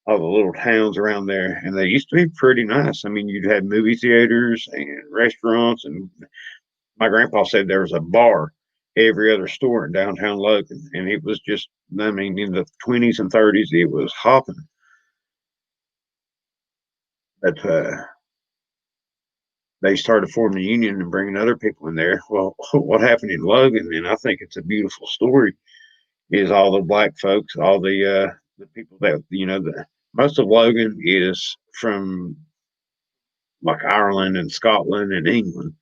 little towns around there. And they used to be pretty nice. I mean, you'd have movie theaters and restaurants, and my grandpa said there was a bar every other store in downtown Logan, and it was just, I mean, in the 20s and 30s, it was hopping. But they started forming a union and bringing other people in there. Well, what happened in Logan, and I think it's a beautiful story, is all the black folks, all the people that most of Logan is from like Ireland and Scotland and England,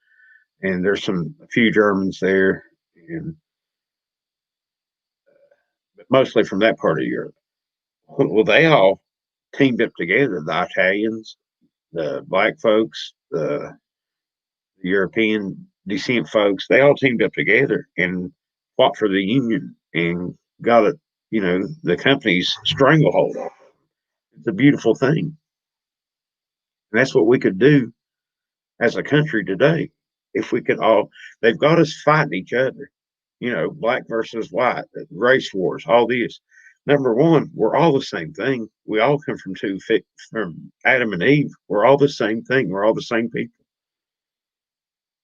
and there's a few Germans there, and but mostly from that part of Europe. Well, they all teamed up together. The Italians, the black folks, the European descent folks, they all teamed up together and fought for the union and got it. The company's stranglehold off. It's a beautiful thing, and that's what we could do as a country today if we could all. They've got us fighting each other. Black versus white, race wars, all this. Number one, we're all the same thing. We all come from Adam and Eve. We're all the same thing. We're all the same people.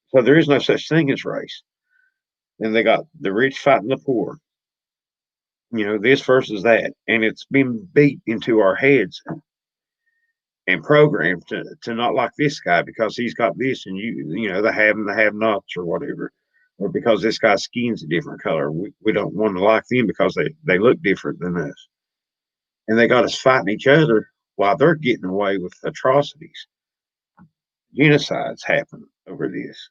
So there is no such thing as race. And they got the rich fighting the poor. This versus that, and it's been beat into our heads and programmed to not like this guy because he's got this, and the have and the have nots or whatever, or because this guy's skin's a different color. We don't want to like them because they look different than us. And they got us fighting each other while they're getting away with atrocities. Genocides happen over this.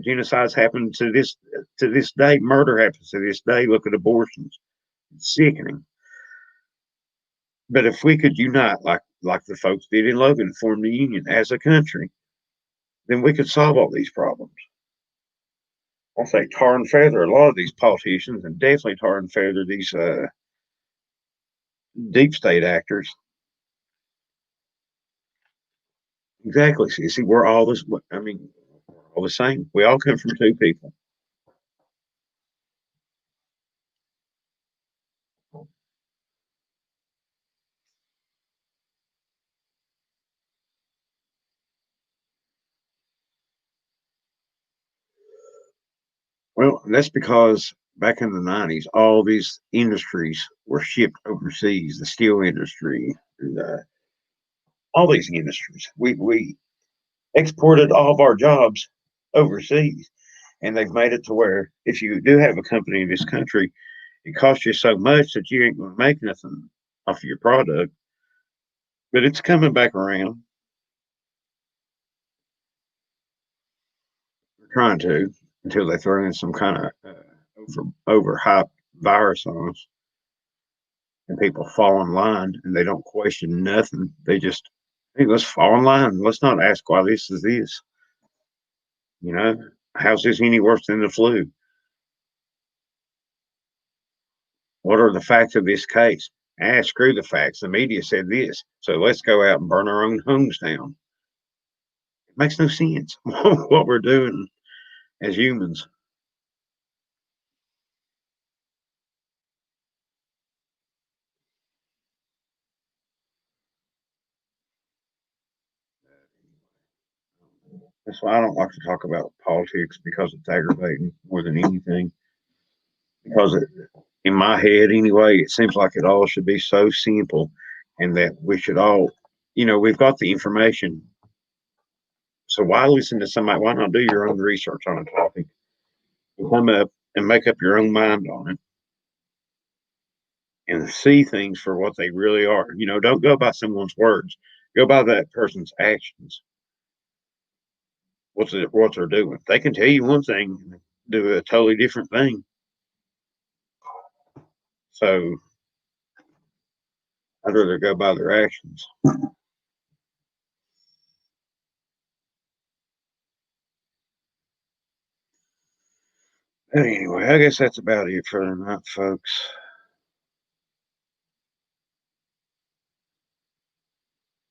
Genocides happen to this day. Murder happens to this day. Look at abortions. It's sickening. But if we could unite like the folks did in Logan and form the union as a country, then we could solve all these problems. I say tar and feather a lot of these politicians, and definitely tar and feather these deep state actors. Exactly. See, we're all this. I mean, we're all the same. We all come from two people. Well, that's because back in the '90s, all these industries were shipped overseas. The steel industry, and, all these industries. We exported all of our jobs overseas, and they've made it to where if you do have a company in this country, it costs you so much that you ain't going to make nothing off of your product. But it's coming back around. We're trying to until they throw in some kind of overhyped virus on us, and people fall in line and they don't question nothing. They just, hey, let's fall in line. Let's not ask why this is this. You know, how's this any worse than the flu? What are the facts of this case? Screw the facts. The media said this. So let's go out and burn our own homes down. It makes no sense what we're doing as humans. That's why I don't like to talk about politics because it's aggravating more than anything. Because in my head, anyway, it seems like it all should be so simple and that we should all, we've got the information. So why listen to somebody? Why not do your own research on a topic and come up and make up your own mind on it and see things for what they really are? Don't go by someone's words. Go by that person's actions. What they're doing. They can tell you one thing, and do a totally different thing. So I'd rather go by their actions. But anyway, I guess that's about it for tonight, folks.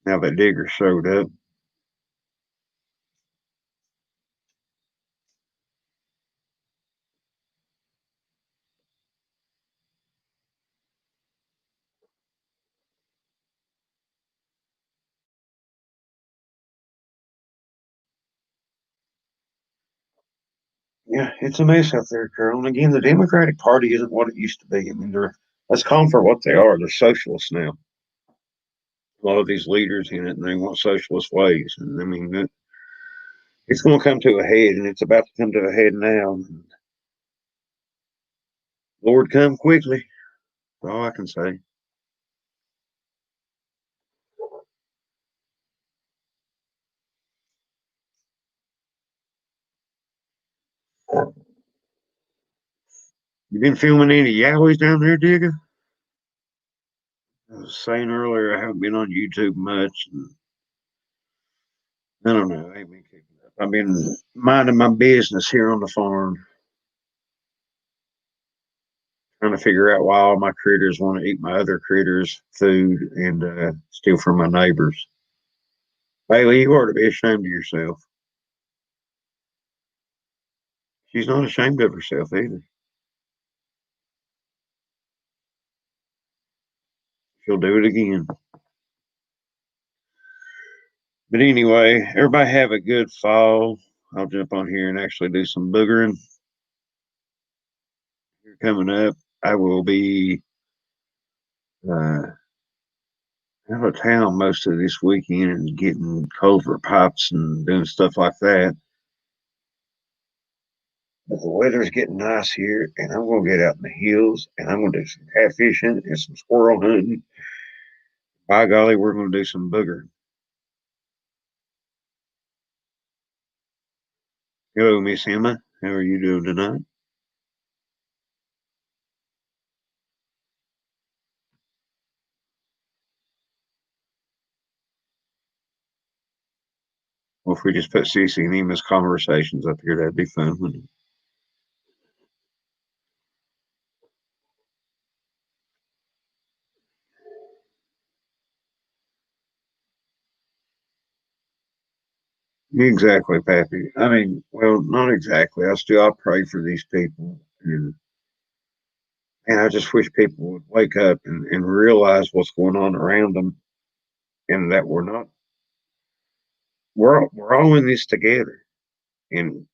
Now that Digger showed up. Yeah, it's a mess out there, Carol. And again, the Democratic Party isn't what it used to be. I mean, let's call them for what they are. They're socialists now. A lot of these leaders in it, and they want socialist ways. And I mean, it's going to come to a head, and it's about to come to a head now. Lord, come quickly. That's all I can say. You been filming any yowies down there, Digger? I was saying earlier, I haven't been on YouTube much. And I don't know. I ain't been keeping up. I've been minding my business here on the farm, trying to figure out why all my critters want to eat my other critters' food and steal from my neighbors. Bailey, you ought to be ashamed of yourself. She's not ashamed of herself either. She'll do it again. But anyway, everybody have a good fall. I'll jump on here and actually do some boogering. Here coming up, I will be uh, out of town most of this weekend and getting culvert pipes and doing stuff like that. But the weather's getting nice here, and I'm going to get out in the hills and I'm going to do some catfishing and some squirrel hunting. By golly, we're going to do some boogering. Hello, Miss Emma. How are you doing tonight? Well, if we just put Cece and Emma's conversations up here, that'd be fun, wouldn't it? Exactly, Pappy. I mean, well, not exactly. I pray for these people, and I just wish people would wake up and realize what's going on around them, and that we're all in this together. And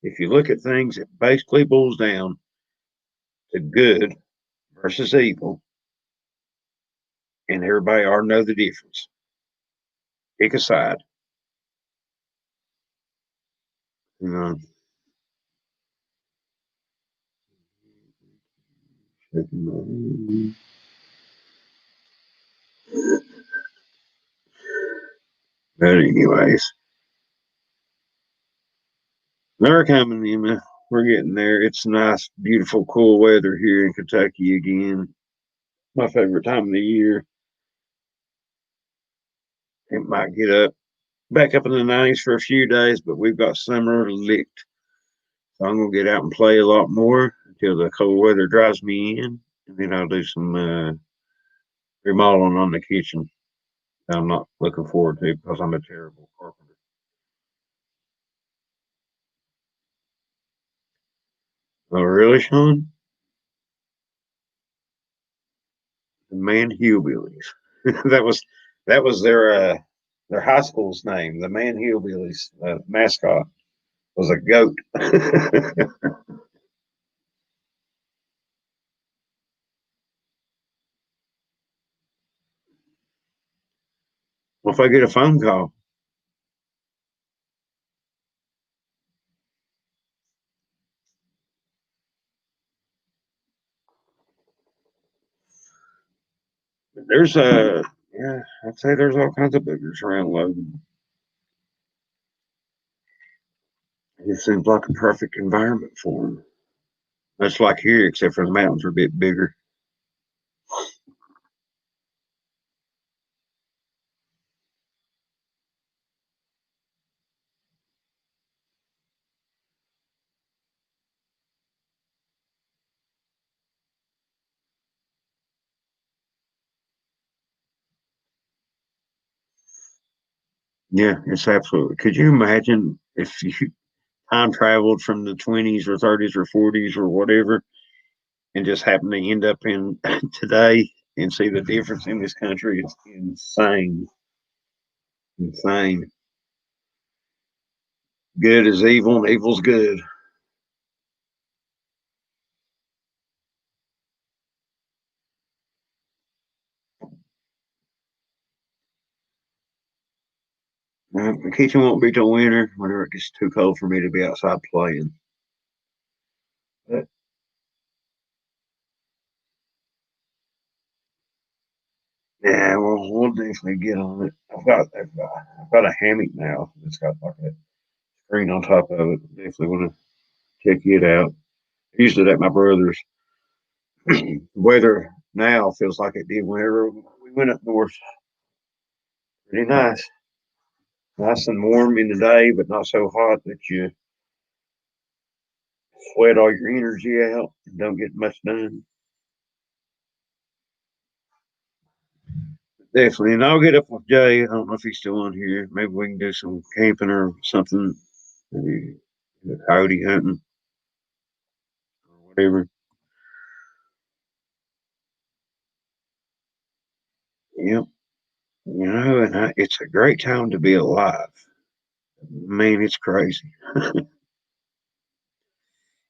if you look at things, it basically boils down to good versus evil, and everybody ought to know the difference. Pick a side. You know. But anyways, they're coming in. We're getting there. It's nice, beautiful, cool weather here in Kentucky again. My favorite time of the year. It might get up back up in the 90s for a few days, but we've got summer licked. So I'm gonna get out and play a lot more until the cold weather drives me in, and then I'll do some remodeling on the kitchen. I'm not looking forward to because I'm a terrible carpenter. Oh, really, Sean? The Man Hillbillies. That was their high school's name. The Man Hillbillies mascot was a goat. Well, if I get a phone call, there's a yeah, I'd say there's all kinds of boogers around Logan. It seems like a perfect environment for them. That's like here, except for the mountains are a bit bigger. Yeah, it's absolutely. Could you imagine if you time traveled from the 20s or 30s or 40s or whatever and just happened to end up in today and see the difference in this country? It's insane. Insane. Good is evil and evil's good. The kitchen won't be till winter whenever it gets too cold for me to be outside playing. But yeah, well, we'll definitely get on it. I've got a hammock now. It's got like a screen on top of it. Definitely want to check it out. Usually at my brother's. Weather now feels like it did whenever we went up north. Pretty nice. Nice and warm in the day, but not so hot that you sweat all your energy out and don't get much done. Definitely. And I'll get up with Jay. I don't know if he's still on here. Maybe we can do some camping or something. Maybe coyote hunting or whatever. Yep. And it's a great time to be alive. Man, it's crazy.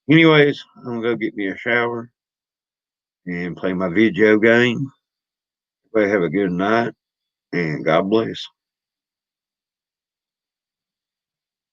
Anyways, I'm going to go get me a shower and play my video game. Everybody have a good night and God bless.